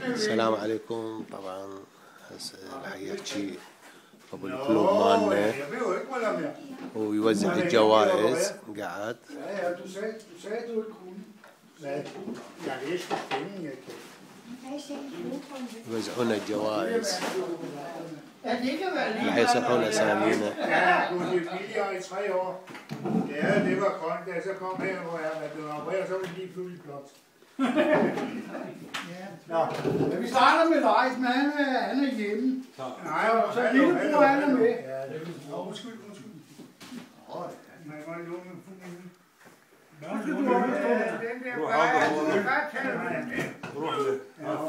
السلام عليكم. طبعا هسه حيحكي ابو الكلوب مالنا ويوزع الجوائز. قاعد يوزعون الجوائز اللي حيصحون اسامينا. Det var grønt, da så kom her, hvor jeg var blevet opereret, så var det lige pludselig blåt. Nå, vi starter med Leif, men han er hjemme. Så lillebror han er med. Ja, det er undskyld. Man var jo med fuglen.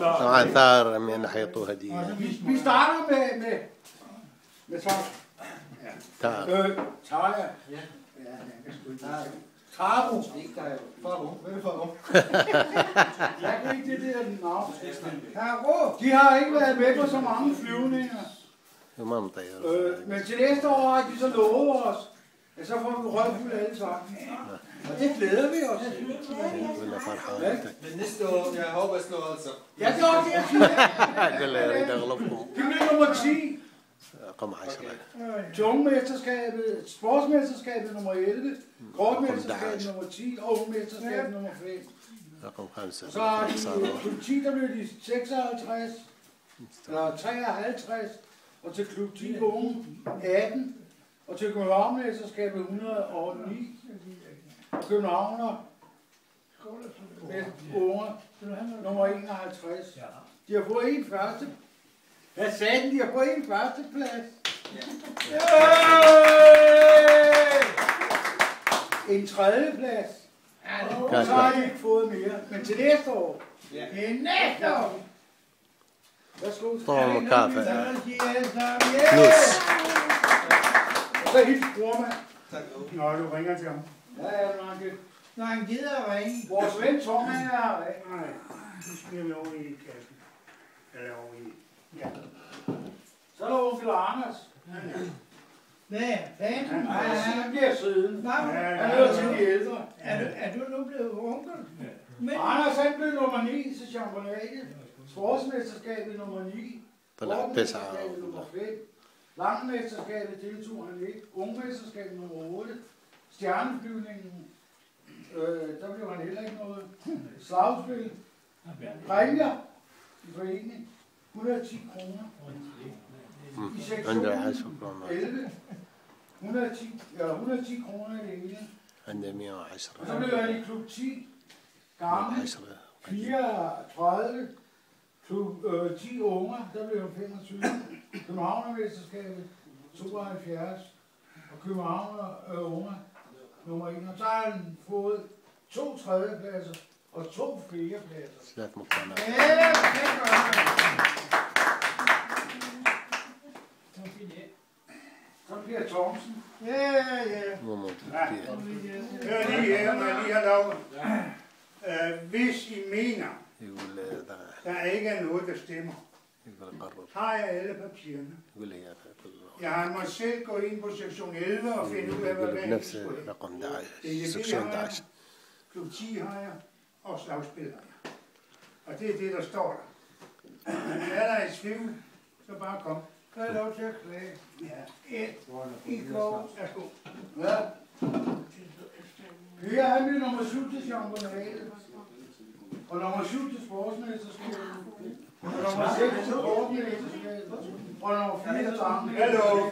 طبعا ثار من حيطوا هديه. Vi starter med Tarja. Taro. Jeg kan ikke det der navn. Taro. De har ikke været med på så mange flyvninger. Men til næste år har de så lovet os, at så får vi røgfuld alle sammen. Og det glæder vi os. Men næste år, jeg håber, jeg slår altså. Ja, det er også det, jeg siger. Det bliver nummer 10. Jungmesterskabet, sportsmesterskabet nummer 11, kortmesterskabet nummer 10 og ungmesterskabet nummer 5. Så har de klub 10, der blev de 56, eller 53, og til klub 10 unge 18, og til Københavnmesterskabet 109, og Københavner med unger nummer 51. De har fået en første. Hvad sagde den? De har fået en førsteplads. En tredjeplads. Og så har de ikke fået mere. Men til næste år. Næste år. Værsgo. طعم كافئ. Så hils bror, mand. Nå, du ringer til ham. Ja, Marke. Når han gider at ringe. Vores ven Tom, han er her. Nej, nu skal vi over i kassen. Eller over i... Ja. Så er der onkel Anders. Nej, fanden. Han bliver siden. Han hører til de ældre. Er du nu blevet onkel? Anders, han blev nummer 9 til championatet. Sportsmesterskabet nummer 9. Kortmesterskabet nummer 5. Langmesterskabet deltog han ikke. Ungmesterskabet nummer 8. Stjerneflyvningen. Der blev han heller ikke noget. Slagspil. Præmier i forening. 110 kroner. I sektion 11. 110 kroner i det hele. Og så blev han i klub 10. Gammel. 34. Klub 10 unger. Der blev han 25. Københavnermesterskabet 72. Og Københavner unger nummer 1. Og så har han fået 2 tredjepladser og 2 fjerdepladser. ثلاث مقامات. Så bliver Thomsen. Ja. Hør lige her, når jeg lige har lov. Hvis I mener, der ikke er noget, der stemmer, har jeg alle papirerne. Jeg har mig selv gå ind på sektion 11 og finde ud af, hvad jeg skal. Klub 10 har jeg, og slagspiller jeg. Og det er det, der står der. Men er der i tvivl, så bare kom. Så er lov til at klage. Ja. I går. Værsgo. Hvad? Her har vi nummer 7 til championatet. Og nummer 7 til sportsmesterskabet. Og nummer 6 til kortmesterskabet. Og nummer 4 til langt. Hallo.